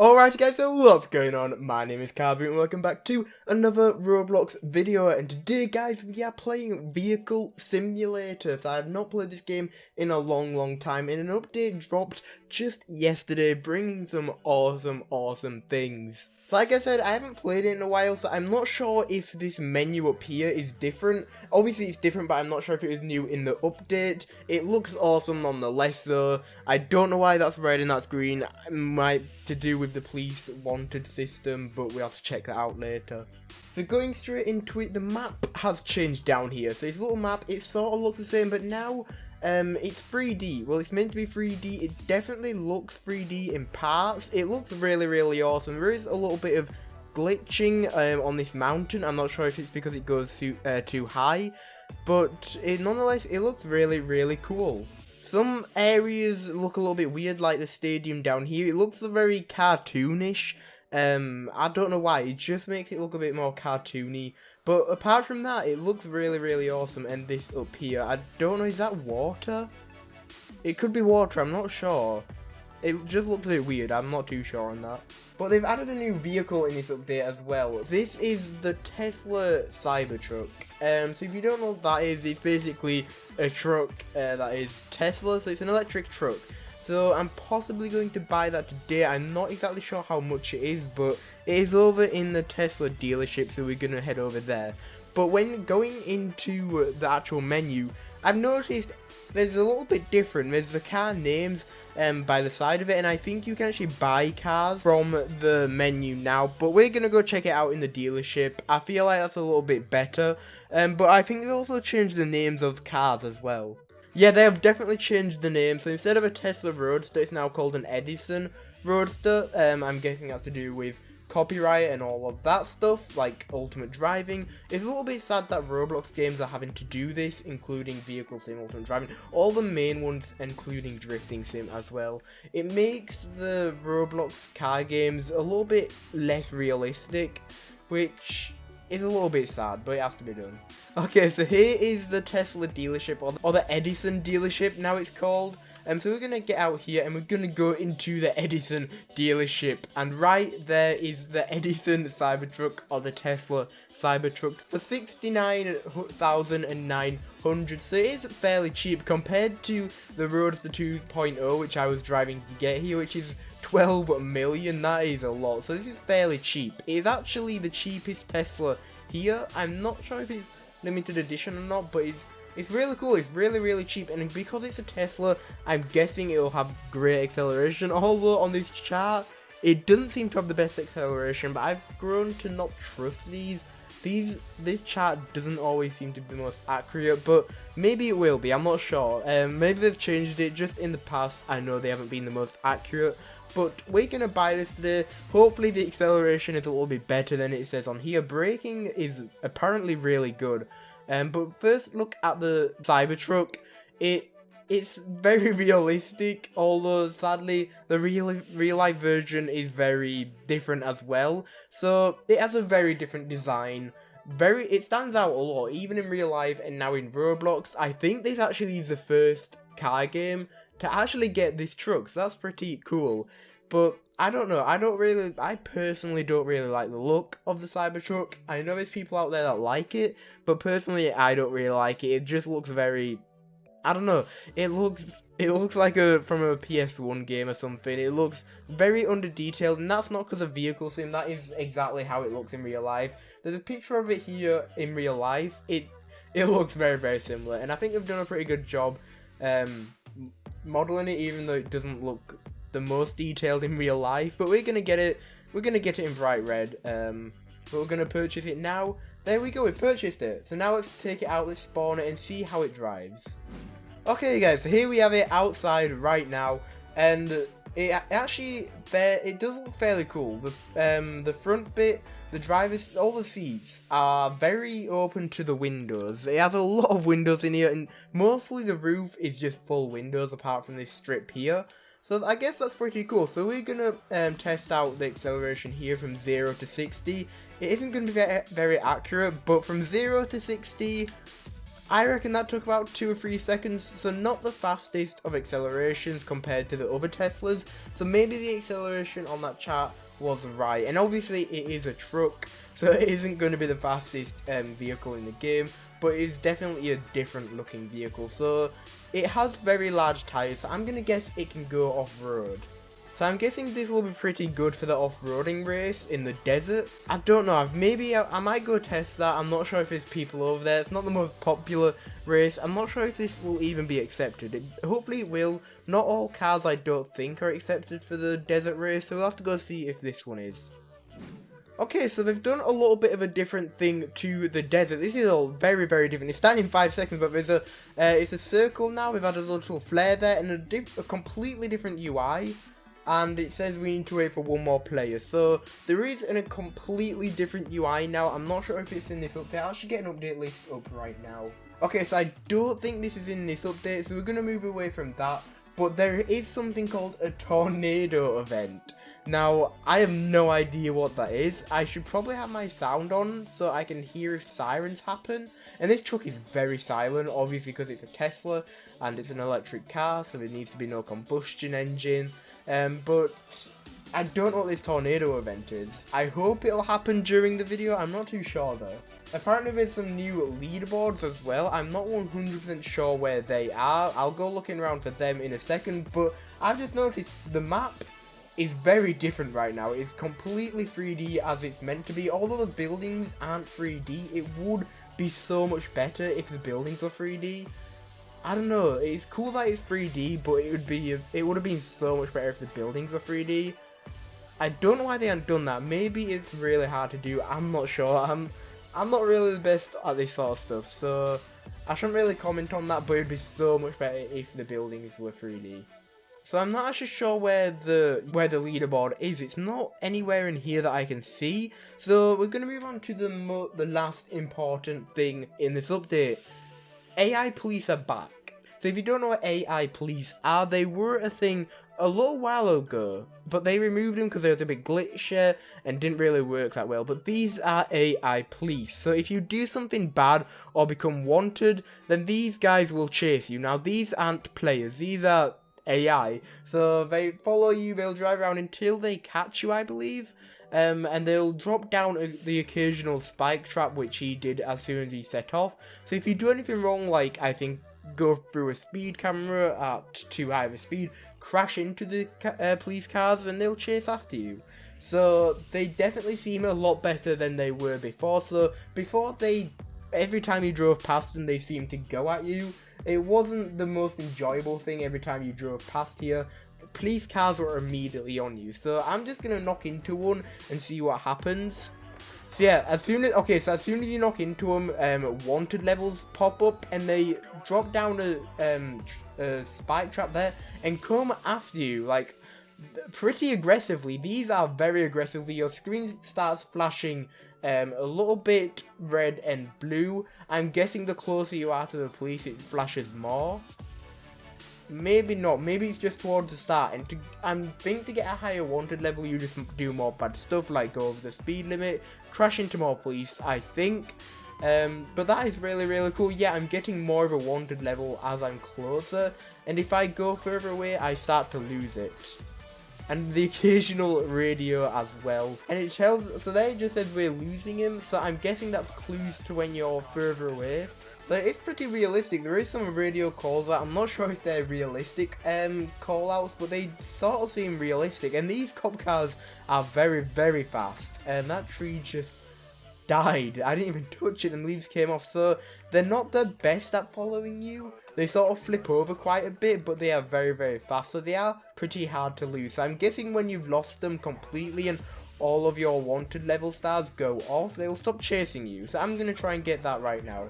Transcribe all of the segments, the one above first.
Alright guys, so what's going on? My name is Carboom and welcome back to another Roblox video, and today guys we are playing Vehicle Simulator. So I have not played this game in a long time, and an update dropped just yesterday bringing some awesome things. So like I said, I haven't played it in a while, so I'm not sure if this menu up here is different. Obviously it's different, but I'm not sure if it is new in the update. It looks awesome nonetheless though. I don't know why that's red and that's green. It might to do with the police wanted system, but we have to check that out later. So going straight into it, the map has changed down here. So this little map, it sort of looks the same, but now it's 3D. Well, it's meant to be 3D. It definitely looks 3D in parts. It looks really awesome. There is a little bit of glitching on this mountain. I'm not sure if it's because it goes too high, but nonetheless, it looks really cool. Some areas look a little bit weird, like the stadium down here. It looks very cartoonish. I don't know why. It just makes it look a bit more cartoony. But apart from that, it looks really awesome. And this up here, I don't know, is that water? It could be water, I'm not sure. It just looks a bit weird, I'm not too sure on that. But they've added a new vehicle in this update as well. This is the Tesla Cybertruck. So if you don't know what that is, it's basically a truck that is Tesla, so it's an electric truck. So I'm possibly going to buy that today. I'm not exactly sure how much it is, but it is over in the Tesla dealership, so we're going to head over there. But when going into the actual menu, I've noticed there's a little bit different. There's the car names by the side of it, and I think you can actually buy cars from the menu now, but we're going to go check it out in the dealership. I feel like that's a little bit better, but I think they also changed the names of cars as well. Yeah, they have definitely changed the name, so instead of a Tesla Roadster, it's now called an Edison Roadster. I'm guessing that's to do with copyright and all of that stuff, like Ultimate Driving. It's a little bit sad that Roblox games are having to do this, including Vehicle Sim, Ultimate Driving, all the main ones, including Drifting Sim as well. It makes the Roblox car games a little bit less realistic, which is a little bit sad, but it has to be done. Okay, so here is the Tesla dealership, or the Edison dealership now it's called. So we're going to get out here and we're going to go into the Edison dealership. And right there is the Edison Cybertruck, or the Tesla Cybertruck, for $69,900. So it is fairly cheap compared to the Roadster 2.0, which I was driving to get here, which is 12 million. That is a lot. So this is fairly cheap. It is actually the cheapest Tesla here. I'm not sure if it's limited edition or not, but it's really cool. It's really cheap, and because it's a Tesla, I'm guessing it'll have great acceleration. Although on this chart, it doesn't seem to have the best acceleration, but I've grown to not trust these. This chart doesn't always seem to be the most accurate, but maybe it will be. I'm not sure. Maybe they've changed it. Just in the past, I know they haven't been the most accurate. But we're going to buy this today. Hopefully the acceleration is a little bit better than it says on here. Braking is apparently really good. But first look at the Cybertruck. It's very realistic, although sadly the real life version is very different as well. So it has a very different design. It stands out a lot, even in real life and now in Roblox. I think this actually is the first car game to actually get this truck, so that's pretty cool. But I don't know, I personally don't really like the look of the Cybertruck. I know there's people out there that like it, but personally I don't really like it. It just looks very, I don't know, it looks like from a PS1 game or something. It looks very under detailed, and that's not because of Vehicle Sim, that is exactly how it looks in real life. There's a picture of it here in real life. It looks very similar, and I think they've done a pretty good job modeling it, even though it doesn't look the most detailed in real life. But we're gonna get it in bright red. But we're gonna purchase it now. There we go, we purchased it. So now let's take it out, let's spawn it and see how it drives. Okay guys, so here we have it outside right now, and it does look fairly cool. The front bit, the drivers, all the seats are very open to the windows. It has a lot of windows in here, and mostly the roof is just full windows apart from this strip here. So I guess that's pretty cool. So we're gonna test out the acceleration here from 0 to 60. It isn't going to be very accurate, but from 0 to 60, I reckon that took about 2 or 3 seconds, so not the fastest of accelerations compared to the other Teslas, so maybe the acceleration on that chart was right. And obviously it is a truck, so it isn't going to be the fastest vehicle in the game, but it's definitely a different looking vehicle. So it has very large tyres, so I'm going to guess it can go off-road. So I'm guessing this will be pretty good for the off-roading race in the desert. I don't know, maybe I might go test that. I'm not sure if there's people over there. It's not the most popular race. I'm not sure if this will even be accepted. Hopefully it will. Not all cars I don't think are accepted for the desert race, so we'll have to go see if this one is. Okay, so they've done a little bit of a different thing to the desert. This is all very, very different. It's starting in 5 seconds, but there's it's a circle now. We've had a little flare there and a completely different UI. And it says we need to wait for one more player. So there is a completely different UI now. I'm not sure if it's in this update. I should get an update list up right now. Okay, so I don't think this is in this update, so we're going to move away from that. But there is something called a tornado event. Now, I have no idea what that is. I should probably have my sound on so I can hear if sirens happen. And this truck is very silent, obviously because it's a Tesla and it's an electric car, so there needs to be no combustion engine. But I don't know what this tornado event is. I hope it'll happen during the video. I'm not too sure though. Apparently there's some new leaderboards as well. I'm not 100% sure where they are. I'll go looking around for them in a second. But I've just noticed the map is very different right now. It's completely 3D as it's meant to be. Although the buildings aren't 3D, it would be so much better if the buildings were 3D. I don't know, it's cool that it's 3D, but it would have been so much better if the buildings were 3D. I don't know why they haven't done that. Maybe it's really hard to do. I'm not sure. I'm not really the best at this sort of stuff, so I shouldn't really comment on that, but it'd be so much better if the buildings were 3D. So I'm not actually sure where the leaderboard is. It's not anywhere in here that I can see. So we're going to move on to the last important thing in this update. AI police are back. So if you don't know what AI police are, they were a thing a little while ago, but they removed them because there was a big glitch here and didn't really work that well. But these are AI police. So if you do something bad or become wanted, then these guys will chase you. Now these aren't players, these are AI. So they follow you, they'll drive around until they catch you, I believe. And they'll drop down the occasional spike trap, which he did as soon as he set off. So if you do anything wrong, like I think go through a speed camera at too high of a speed, crash into the police cars, and they'll chase after you. So they definitely seem a lot better than they were before. So before every time you drove past them, they seemed to go at you. It wasn't the most enjoyable thing every time you drove past here. Police cars were immediately on you, so I'm just gonna knock into one and see what happens. So yeah, as soon as you knock into them, wanted levels pop up and they drop down a spike trap there and come after you, like pretty aggressively. These are very aggressively. Your screen starts flashing a little bit red and blue. I'm guessing the closer you are to the police, it flashes more. Maybe not, maybe it's just towards the start, and I think to get a higher wanted level you just do more bad stuff like go over the speed limit, crash into more police, I think. But that is really, really cool. Yeah, I'm getting more of a wanted level as I'm closer, and if I go further away I start to lose it. And the occasional radio as well. And it tells, so there it just says we're losing him, so I'm guessing that's clues to when you're further away. So it's pretty realistic. There is some radio calls that I'm not sure if they're realistic call outs, but they sort of seem realistic. And these cop cars are very, very fast. And that tree just died. I didn't even touch it and leaves came off. So they're not the best at following you. They sort of flip over quite a bit, but they are very, very fast. So they are pretty hard to lose. So I'm guessing when you've lost them completely and all of your wanted level stars go off, they will stop chasing you. So I'm going to try and get that right now.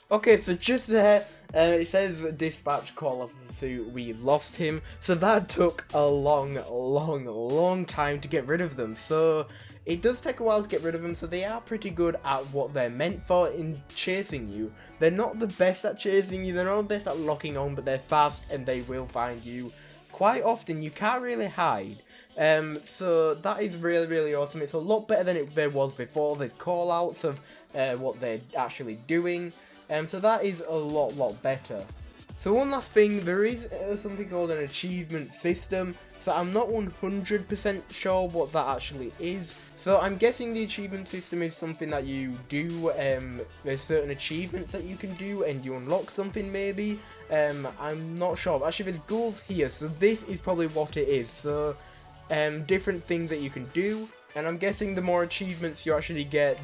Okay, so just there, it says dispatch call of pursuit, we lost him. So that took a long time to get rid of them. So it does take a while to get rid of them, so they are pretty good at what they're meant for in chasing you. They're not the best at chasing you, they're not the best at locking on, but they're fast and they will find you. Quite often, you can't really hide. So that is really, really awesome. It's a lot better than it was before. There's call-outs of what they're actually doing, so that is a lot better. So one last thing, there is something called an achievement system, so I'm not 100% sure what that actually is. So I'm guessing the achievement system is something that you do, there's certain achievements that you can do and you unlock something maybe. I'm not sure. Actually, there's goals here, so this is probably what it is. So different things that you can do, and I'm guessing the more achievements you actually get,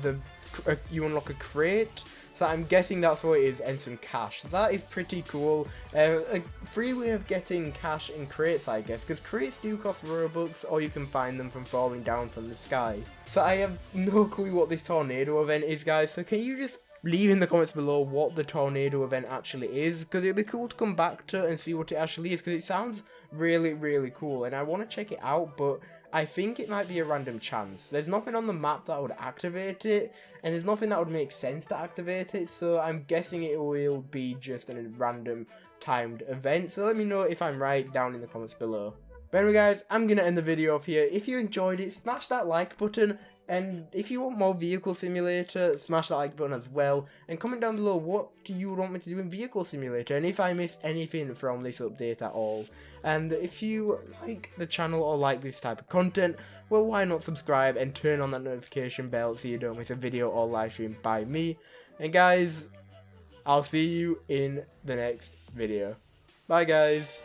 you unlock a crate. So I'm guessing that's what it is, and some cash. That is pretty cool. A free way of getting cash in crates, I guess, because crates do cost Robux, or you can find them from falling down from the sky. So I have no clue what this tornado event is, guys, so can you just leave in the comments below what the tornado event actually is, because it'd be cool to come back to and see what it actually is, because it sounds really cool, and I want to check it out, but I think it might be a random chance. There's nothing on the map that would activate it, and there's nothing that would make sense to activate it, so I'm guessing it will be just a random timed event. So let me know if I'm right down in the comments below. But anyway guys, I'm going to end the video off here. If you enjoyed it, smash that like button, and if you want more Vehicle Simulator, smash that like button as well, and comment down below what do you want me to do in Vehicle Simulator, and if I missed anything from this update at all. And if you like the channel or like this type of content, well, why not subscribe and turn on that notification bell so you don't miss a video or live stream by me. And guys, I'll see you in the next video. Bye guys.